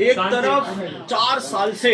एक तरफ 4 साल से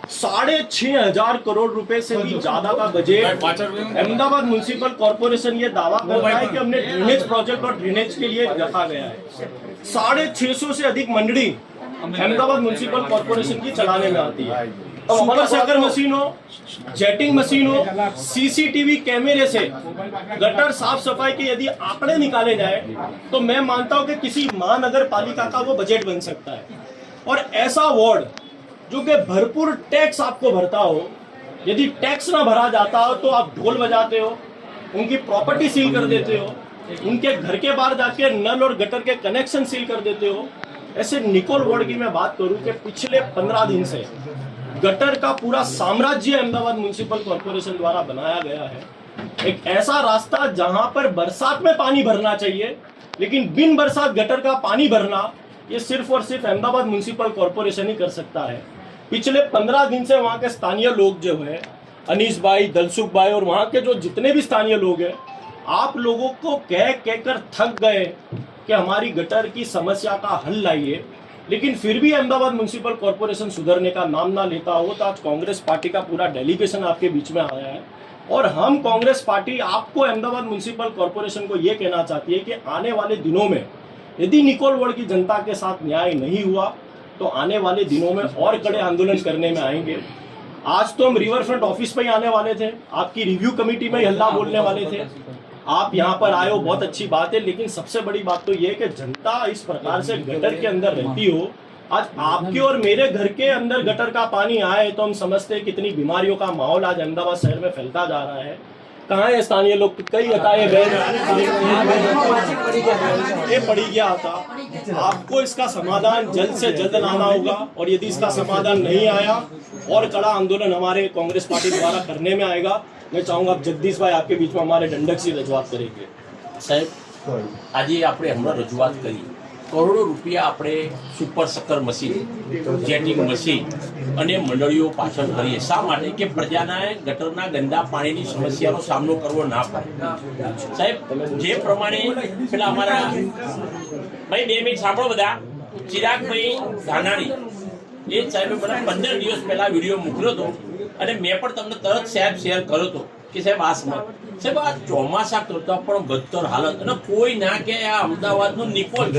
6,500 करोड़ रुपए से भी ज्यादा का बजट अहमदाबाद म्युनिसिपल कॉर्पोरेशन ये दावा कर रहा है कि हमने ड्रेनेज प्रोजेक्ट और ड्रेनेज के लिए रखा गया है। 650 से अधिक मंडली अहमदाबाद म्युनिसिपल कॉर्पोरेशन की चलाने में आती है। सुपर सकर मशीन हो, जेटिंग मशीन हो, सीसीटीवी कैमरे से गटर साफ सफाई के यदि आंकड़े निकाले जाए तो मैं मानता हूं कि किसी महानगर पालिका का वो बजट बन सकता है। और ऐसा वार्ड जो कि भरपूर टैक्स आपको भरता हो, यदि टैक्स ना भरा जाता हो तो आप ढोल बजाते हो, उनकी प्रॉपर्टी सील कर देते हो, उनके घर के बाहर जाके नल और गटर के कनेक्शन सील कर देते हो। ऐसे निकोल वार्ड की मैं बात करूं कि पिछले 15 दिन से गटर का पूरा साम्राज्य अहमदाबाद म्युनिसिपल कॉर्पोरेशन द्वारा बनाया गया है। एक ऐसा रास्ता जहां पर बरसात में पानी भरना चाहिए, लेकिन बिन बरसात गटर का पानी भरना ये सिर्फ और सिर्फ अहमदाबाद म्युनिसिपल कॉर्पोरेशन ही कर सकता है। पिछले 15 दिन से वहां के स्थानीय लोग जो है, अनीस भाई, दलसुख भाई और वहां के जो जितने भी स्थानीय लोग हैं, आप लोगों को कह कहकर थक गए कि हमारी गटर की समस्या का हल लाइए, लेकिन फिर भी अहमदाबाद म्युनिसिपल कॉर्पोरेशन सुधरने का नाम ना लेता हो। तो आज कांग्रेस पार्टी का पूरा डेलीगेशन आपके बीच में आया है और हम कांग्रेस पार्टी आपको अहमदाबाद म्युनिसिपल कॉर्पोरेशन को ये कहना चाहती है कि आने वाले दिनों में यदि निकोल वार्ड की जनता के साथ न्याय नहीं हुआ तो आने वाले दिनों में और कड़े आंदोलन करने में आएंगे। आज तो हम रिवर फ्रंट ऑफिस पे ही आने वाले थे, आपकी रिव्यू कमेटी में ही हल्ला बोलने वाले थे। आप यहाँ पर आए हो, बहुत अच्छी बात है, लेकिन सबसे बड़ी बात तो ये है कि जनता इस प्रकार से गटर के अंदर रहती हो। आज आपके और मेरे घर के अंदर गटर का पानी आए तो हम समझते हैं कितनी बीमारियों का माहौल आज अहमदाबाद शहर में फैलता जा रहा है। कहाँ है स्थानीय लोग? कई हटाए गए, ये पड़ी गया था। आपको इसका समाधान जल्द से जल्द लाना होगा और यदि इसका समाधान नहीं आया और कड़ा आंदोलन हमारे कांग्रेस पार्टी द्वारा करने में आएगा। मैं चाहूंगा आप जगदीश भाई आपके बीच में हमारे दंडक से रजूआत करेंगे। साहब, આજે આપણે હમણાં રજૂઆત કરી, કરોડો રૂપિયા આપણે સુપર સક્કર મશીન, જેટિંગ મશીન અને મંડળીઓ પાછળ કરીએ શા માટે? કે પ્રજાના ગટરના ગંદા પાણીની સમસ્યાનો સામનો કરવો ના પડે। સાહેબ, જે પ્રમાણે પેલા અમારા ભાઈ 2 મિનિટ સાંભળો બધા, ચિરાગભાઈ ધાનાણી એ સાહેબે મને 15 દિવસ પહેલા વિડીયો મોકલ્યો હતો અને મેં પણ તમને તરત શેર કર્યો હતો કે સાહેબ આ સાહેબ આ ચોમાસા કરતા પણ બદતર હાલત, અને કોઈ ના કે આ અમદાવાદનું નિકોલ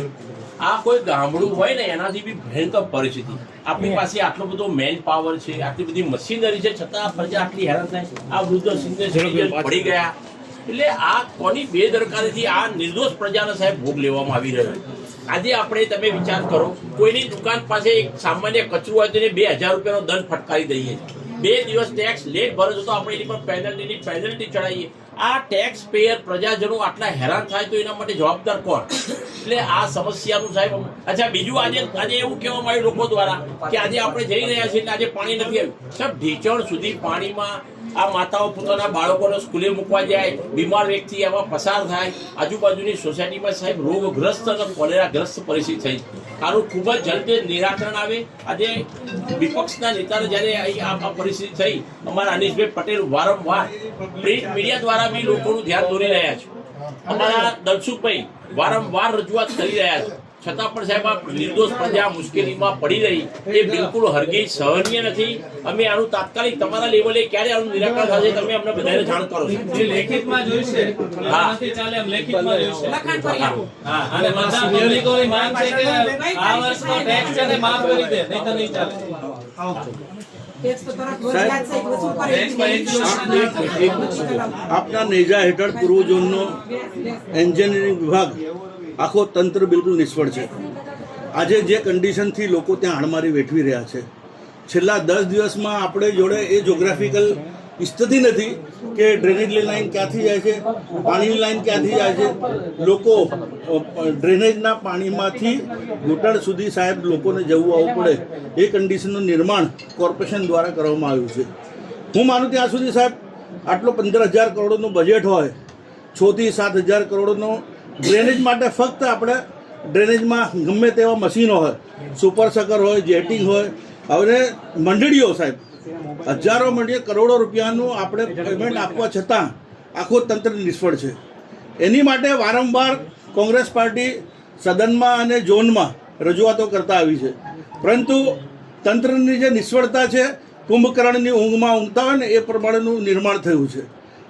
આ કોઈ ગામડું હોય ને એનાથી બી ભયંકર પરિસ્થિતિ। આપણી પાસે આટલો બધો મેન પાવર છે, આટલી બધી મશીનરી છે, છતાં પ્રજા આટલી હેરાન થાય। આ વૃદ્ધ સિનિયર પડી ગયા, એટલે આ કોની બેદરકારીથી આ નિર્દોષ પ્રજાને સાહેબ ભોગ લેવામાં આવી રહ્યો છે। આજે આપણે તમે વિચાર કરો, કોઈની દુકાન પાસે એક સામાન્ય કચરું હોય તો એને 2000 રૂપિયાનો દંડ ફટકારી દઈએ, 2 દિવસ ટેક્સ લેટ ભરો તો આપણે એની પર પેનલ્ટી ચડાવીએ। આ ટેક્સ પેયર પ્રજાજનો આટલા હેરાન થાય તો એના માટે જવાબદાર કોણ? એટલે આ સમસ્યાનું સાહેબ। અચ્છા, બીજું આજે એવું કહેવામાં આવ્યું લોકો દ્વારા કે આજે આપણે જઈ રહ્યા છીએ એટલે આજે પાણી નથી આવ્યું। સાહેબ, ઢીચણ સુધી પાણીમાં આ માતાઓ પોતાના બાળકોને સ્કૂલે મૂકવા જાય, બીમાર વ્યક્તિ આમાં પસાર થાય, આજુબાજુની સોસાયટીમાં સાહેબ રોગગ્રસ્ત અને કોલેરાગ્રસ્ત પરિસ્થિતિ થઈ। આનું ખૂબ જ જલ્દી નિરાકરણ આવે। આજે વિપક્ષના નેતાને જ્યારે આ પરિસ્થિતિ થઈ, અમારા અનિશભાઈ પટેલ વારંવાર પ્રિન્ટ મીડિયા દ્વારા બી લોકોનું ધ્યાન દોરી રહ્યા છે, અમારા દલસુખભાઈ વારંવાર રજૂઆત કરી રહ્યા છે, છતાં પણ સાહેબ આ નિર્દોષ પ્રજા મુશ્કેલીમાં પડી રહી એ બિલકુલ હરગી સહનીય નથી। અમે આનું તાત્કાલિક તમારા લેવલે ક્યારે આનું નિરાકરણ થશે તમે અમને બધાને જાણ કરો છો। લેખિતમાં જોઈશે, નથી ચાલે એમ લેખિતમાં જોઈશે। હા, અને બધા નાગરિકોની માંગ છે કે આ વર્ષનો ટેક્સ છે ને માફ કરી દે, નહીં તો નહીં ચાલે। આપના નેજા હેઠળ પૂર્વ ઝોનનો એન્જિનિયરિંગ વિભાગ આખો તંત્ર બિલકુલ નિષ્ફળ છે। આજે જે કન્ડિશનથી લોકો ત્યાં હાડમારી વેઠવી રહ્યા છે, છેલ્લા 10 દિવસમાં આપણે જોડે એ જોગ્રાફિકલ સ્થિતિ નથી કે ડ્રેનેજની લાઈન ક્યાંથી જાય છે, પાણીની લાઈન ક્યાંથી જાય છે। લોકો ડ્રેનેજના પાણીમાંથી ઘૂંટણ સુધી સાહેબ લોકોને જવું આવવું પડે એ કન્ડિશનનું નિર્માણ કોર્પોરેશન દ્વારા કરવામાં આવ્યું છે। હું માનું ત્યાં સુધી સાહેબ આટલો 15,000 કરોડનું બજેટ હોય, 6 થી 7,000 કરોડનો ડ્રેનેજ માટે ફક્ત આપણે ડ્રેનેજમાં ગમે તેવા મશીનો હોય, સુપર સકર હોય, જેટિંગ હોય, હવે મંડળીઓ સાહેબ હજારો મંડળીઓ કરોડો રૂપિયાનું આપણે પેમેન્ટ આપવા છતાં આખું તંત્ર નિષ્ફળ છે। એની માટે વારંવાર કોંગ્રેસ પાર્ટી સદનમાં અને ઝોનમાં રજૂઆતો કરતા આવી છે, પરંતુ તંત્રની જે નિષ્ફળતા છે, કુંભકર્ણની ઊંઘમાં ઊંઘતા હોય ને એ પ્રમાણેનું નિર્માણ થયું છે.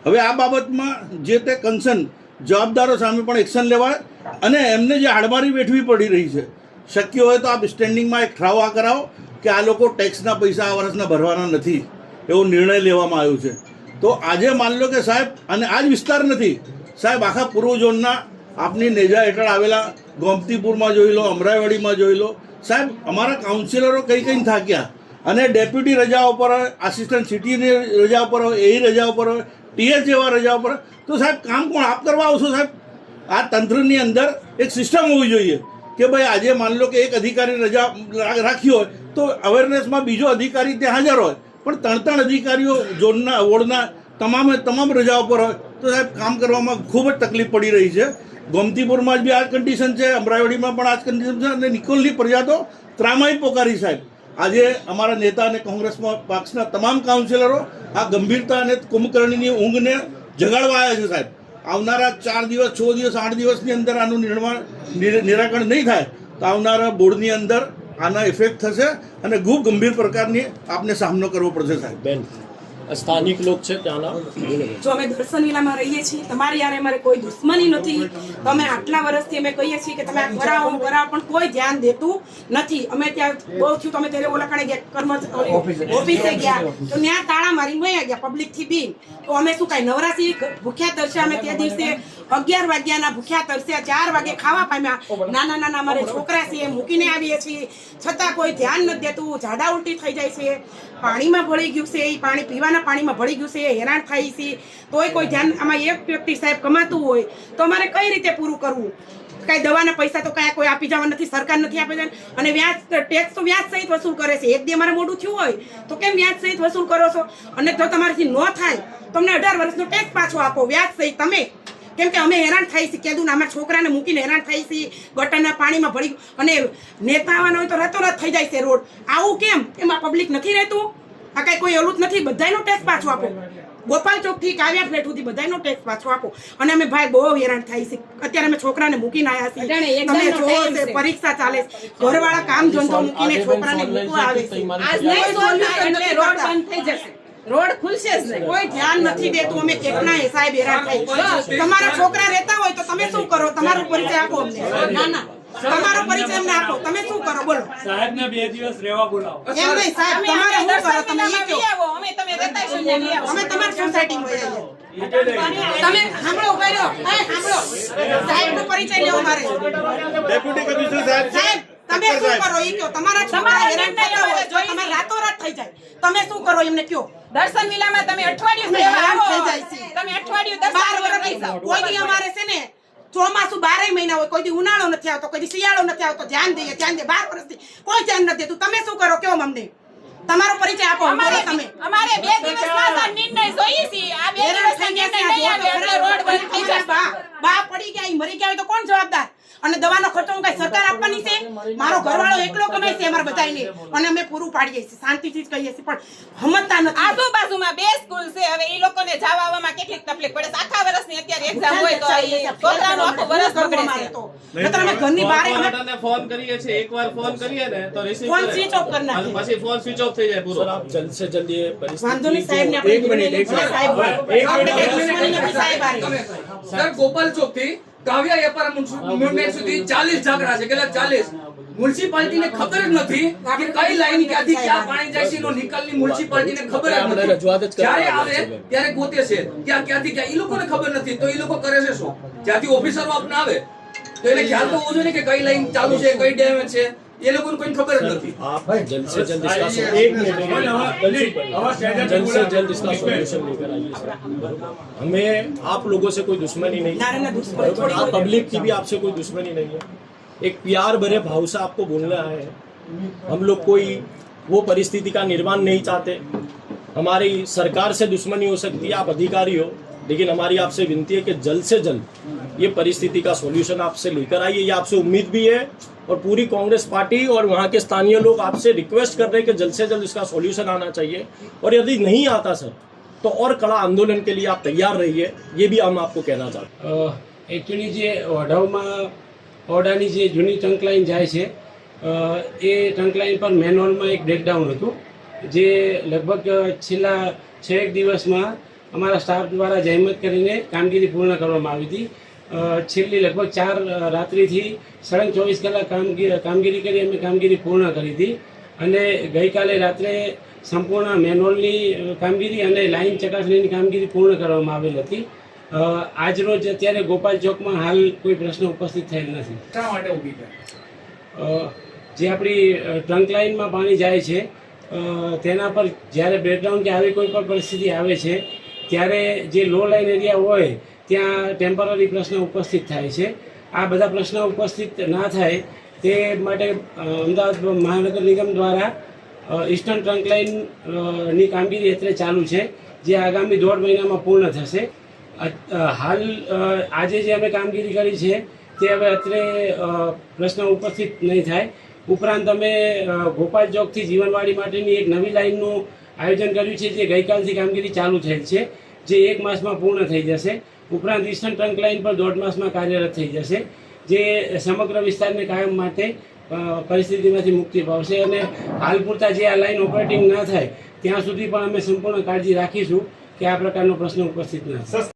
હવે આ બાબતમાં જે તે કન્સર્ન જવાબદારો સામે પણ એક્શન લેવાય અને એમને જે હાડમારી વેઠવી પડી રહી છે, શક્ય હોય તો આપ સ્ટેન્ડિંગમાં એક ઠરાવ આ કરાવો કે આ લોકો ટેક્સના પૈસા આ વર્ષના ભરવાના નથી, એવો નિર્ણય લેવામાં આવ્યો છે. તો આજે માન લો કે સાહેબ, અને આ જ વિસ્તાર નથી સાહેબ, આખા પૂર્વ ઝોનના આપની નેજા હેઠળ આવેલા ગોમતીપુરમાં જોઈ લો, અમરાઈવાડીમાં જોઈ લો સાહેબ, અમારા કાઉન્સિલરો કઈ થાક્યા અને ડેપ્યુટી રજાઓ પર હોય, આસિસ્ટન્ટ સિટીની રજા પર હોય, એ રજા પર હોય, ટીએસ જેવા રજા પર, તો સાહેબ કામ કોણ આપ કરવા આવશો સાહેબ? આ તંત્રની અંદર એક સિસ્ટમ હોવી જોઈએ કે ભાઈ આજે માન લો કે એક અધિકારી રજા રાખી હોય તો અવેરનેસમાં બીજો અધિકારી ત્યાં હાજર હોય, પણ ત્રણ અધિકારીઓ ઝોનના વોર્ડના તમામ રજાઓ પર હોય તો સાહેબ કામ કરવામાં ખૂબ જ તકલીફ પડી રહી છે. ગોમતીપુરમાં જ બી આ જ કન્ડિશન છે, અમરાઈવાડીમાં પણ આ જ કન્ડિશન છે અને નિકોલની પ્રજા તો ત્રામાઈ પોકારી સાહેબ. આજે અમારા નેતા અને કોંગ્રેસમાં પક્ષના તમામ કાઉન્સિલરો આ ગંભીરતા અને કુંભકર્ણની ઊંઘને જગાડવા આવ્યા છે સાહેબ. આવનારા 4 દિવસ 6 દિવસ 8 દિવસની અંદર આનું નિરાકરણ નહીં થાય તો આવનારા બોર્ડની અંદર આના ઇફેક્ટ થશે અને ખૂબ ગંભીર પ્રકારની આપને સામનો કરવો પડશે સાહેબ. બેન સ્થાનિક લોક છે ત્યાંના, જો અમે દર્શન વિલામાં રહીએ છીએ, તમારી યારે અમારે કોઈ દુશ્મની નથી. તો અમે આટલા વર્ષથી અમે કહીએ છીએ કે તમે આ કરાવો પણ કોઈ ધ્યાન દેતું નથી. અમે ત્યાં બહુ થયું તો અમે ત્યારે ઓલાકાણે ગયા, ઓફિસે ગયા તો ત્યાં તાળા મારીને વયા ગયા પબ્લિક થી બી. તો અમે શું કાંઈ નવરાશી ભૂખ્યા તરસ્યા? અમે તે દિવસે 11 વાગ્યાના ભૂખ્યા તરસ્યા, 4 વાગે ખાવા પામ્યા. નાના અમારે છોકરા છે, મૂકીને આવીએ છીએ, છતાં કોઈ ધ્યાન નથી દેતું. ઝાડા ઉલટી થઈ જાય છે, પાણીમાં ભળી ગયું છે, એ પાણી પીવાના પાણીમાં ભળી ગયું છે, હેરાન થાય છે, તોય કોઈ ધ્યાન. આમાં એક વ્યક્તિ સાહેબ કમાતું હોય તો અમારે કઈ રીતે પૂરું કરવું? કઈ દવાના પૈસા તો કયા કોઈ આપી જવા નથી, સરકાર નથી આપી જવા. અને વ્યાજ, ટેક્સ તો વ્યાજ સહિત વસૂલ કરે છે. એક દી અમારે મોડું થયું હોય તો કેમ વ્યાજ સહિત વસૂલ કરો છો? અને જો તમારાથી ન થાય તો અમને 18 વર્ષનો ટેક્સ પાછો આપો વ્યાજ સહિત તમે. કેમ કે અમે હેરાન થઈ છીએ, કીધું ને અમારા છોકરાને મૂકીને હેરાન થઈ છીએ, ગટરના પાણીમાં ભળી ગયું. અને નેતા આવવાનો હોય તો રાતોરાત થઈ જાય છે રોડ. આવું કેમ? એમાં પબ્લિક નથી રહેતું? આ કઈ કોઈ ઓલું જ નથી, બધાનો ટેક્સ પાછો આપો. ગોપાલ ચોક થી કાવ્યા ફ્લેટ સુધી બધાનો ટેક્સ પાછો આપો. અને અમે ભાઈ બહુ હેરાન થાય છે. અત્યારે અમે છોકરાને મૂકીને આવ્યા છીએ, તમે જોવો છે પરીક્ષા ચાલે છે, ઘરવાળા કામ ધંધો મૂકીને છોકરાને મૂકવા આવે છે. આજ નહીં રોડ બંધ થઈ જશે, રોડ ખુલશે જ નહીં, કોઈ ધ્યાન નથી દેતું. અમે કેટલા સાહેબ હેરાન થાય. તમારા છોકરા રહેતા હોય તો તમે શું કરો? તમારો પરિચય આપો અમને. ના તમારો પરિચય અમને આપો, તમે શું કરો બોલો? સાહેબને 2 દિવસ રહેવા બોલાવો. એમ નહીં સાહેબ, તમારે શું કરો? તમે ઈ કહો. અમે તમે રહેતા છો ને લઈ આવો. અમે તમારી સોસાયટીમાં આવીએ. તમે સાંભળો, ઉભા રહો. સાંભળો, સાહેબનો પરિચય લેવો મારે. ડેપ્યુટી કમિશનર સાહેબ, તમે શું કરો ઈ કહો. તમારા છોકરા હેરાન થતા હોય તો તમારે રાતોરાત થઈ જાય, તમે શું કરો એમને કહો. દર્શન વિલામાં તમે અઠવાડિયું હેરાન થઈ જાય છે. તમે અઠવાડિયું 12 વર્ષથી કોઈ દી અમારે છે ને ચોમાસું 12 મહિના હોય, કોઈ દી ઉનાળો નથી આવતો, કોઈ દી શિયાળો નથી આવતો. ધ્યાન દઈએ 12 વર્ષથી કોઈ ધ્યાન નથી દેતું. તમે શું કરો કેવો અમને? તમારો પરિચય આપો. તમે અમારે 2 દિવસમાં આ નિર્ણય જોઈએ છે. આ 2 દિવસનો નિર્ણય નહીં આવે એટલે રોડ બંધ થઈ જશે. બા પડી ગયા, મરી ગયા હોય તો કોણ જવાબદાર? અને દવાનો ખર્ચો હું કઈ સરકાર આપવાની છે? મારો ઘરવાળો એકલો કમાય છે અમારા બધાને, અને અમે પૂરું પાડીએ છીએ, શાંતિથી જ કહીએ છીએ, પણ સમજતા નથી. આજુબાજુમાં 2 સ્કૂલ છે. હવે એ લોકોને જવા આવવામાં કેટલીક તકલીફ પડે છે. આખા વર્ષની અત્યારે એક્ઝામ હોય તો છોકરાનું આખું વર્ષ બગડે છે. નતર અમે ઘરની બહાર અમે ફોન કરીએ છીએ, એકવાર ફોન કરીએ ને તો રિસીવ ફોન સ્વિચ ઓફ કરી નાખીએ. પછી ફોન સ્વિચ ઓફ થઈ જાય પૂરો. सर आप जल्द से जल्द ये વાંધો નહીં સાહેબ ને एक मिनट સાહેબ આપણે દુશ્મની નથી સાહેબ આરે. સર ગોપાલ ચોક થી કાવ્યા વેપાર મુવમેન્ટ સુધી 40 ઝઘડા છે. કેટલા 40? મ્યુનિસિપાલિટીને ખબર જ નથી કે કઈ લાઈન ક્યાંથી ક્યાં પાણી જાય છે, એનો નિકાલની મ્યુનિસિપાલિટીને ખબર જ નથી. જ્યારે આવે ત્યારે ગોતે છે ક્યાં ક્યાંથી ક્યાં, એ લોકોને ખબર નથી. તો એ લોકો કરે છે શું? જ્યાંથી ઓફિસરો આપને આવે તો એને ખ્યાલ તો હોવો જોઈએ કે કઈ લાઈન ચાલુ છે, કઈ ડેમેજ છે, ये लोगों को खबर नहीं। आप जल्द से जल्द इसका जल्द से जल्द इसका सॉल्यूशन लेकर आइए सर। हमें आप लोगों से कोई दुश्मनी नहीं है, आप पब्लिक की भी आपसे कोई दुश्मनी नहीं है। एक प्यार भरे भाव से आपको बोलना है। हम लोग कोई वो परिस्थिति का निर्माण नहीं चाहते। हमारी सरकार से दुश्मनी हो सकती है, आप अधिकारी हो, लेकिन हमारी आपसे विनती है कि जल्द से जल्द ये परिस्थिति का सॉल्यूशन आपसे लेकर आइए। ये आपसे उम्मीद भी है और पूरी कांग्रेस पार्टी और वहाँ के स्थानीय लोग आपसे रिक्वेस्ट कर रहे हैं कि जल्द से जल्द इसका सॉल्यूशन आना चाहिए। और यदि नहीं आता सर तो और कड़ा आंदोलन के लिए आप तैयार रहिए, ये भी हम आपको कहना चाहते हैं। एक्चुअली जे ओढावમાં ઓરડાની જે જૂની ટ્રંક લાઈન જાય છે એ ટ્રંક લાઇન પર મેનહોલમાં એક બ્રેકડાઉન હતું, જે લગભગ છેલ્લા 6 દિવસમાં અમારા સ્ટાફ દ્વારા જહેમત કરીને કામગીરી પૂર્ણ કરવામાં આવી હતી. છેલ્લી લગભગ 4 રાત્રિથી સળંગ 24 કલાક કામગીરી કરી અમે કામગીરી પૂર્ણ કરી હતી. અને ગઈકાલે રાત્રે સંપૂર્ણ મેનહોલની કામગીરી અને લાઇન ચકાસણીની કામગીરી પૂર્ણ કરવામાં આવેલ હતી. આજરોજ અત્યારે ગોપાલ ચોકમાં હાલ કોઈ પ્રશ્ન ઉપસ્થિત થયેલ નથી. શા માટે ઊભી છે? જે આપણી ટ્રંક લાઇનમાં પાણી જાય છે તેના પર જ્યારે બ્રેકડાઉન કે આવી કોઈ પણ પરિસ્થિતિ આવે છે ત્યારે જે લો લાઇન એરિયા હોય ત્યાં ટેમ્પરરી પ્રશ્ન ઉપસ્થિત થાય છે. આ બધા પ્રશ્નો ઉપસ્થિત ના થાય તે માટે અમદાવાદ મહાનગર નિગમ દ્વારા ઇસ્ટર્ન ટ્રંક લાઇનની કામગીરી અત્યારે ચાલુ છે, જે આગામી 1.5 મહિનામાં પૂર્ણ થશે. હાલ આજે જે અમે કામગીરી કરી છે તે હવે અત્યારે પ્રશ્ન ઉપસ્થિત નહીં થાય. ઉપરાંત અમે ગોપાલ ચોકથી જીવનવાડી માટેની એક નવી લાઇનનું આયોજન કર્યું છે, જે ગઈકાલથી કામગીરી ચાલુ થયેલ છે, જે 1 માસમાં પૂર્ણ થઈ જશે. ઉપરાંત ઇસ્ટર્ન ટ્રંક લાઇન પર 1.5 માસમાં કાર્યરત થઈ જશે, જે સમગ્ર વિસ્તારને કાયમ માટે પરિસ્થિતિમાંથી મુક્તિ પામશે. અને હાલ પૂરતા જે આ લાઇન ઓપરેટિંગ ના થાય ત્યાં સુધી પણ અમે સંપૂર્ણ કાળજી રાખીશું કે આ પ્રકારનો પ્રશ્ન ઉપસ્થિત ન થાય.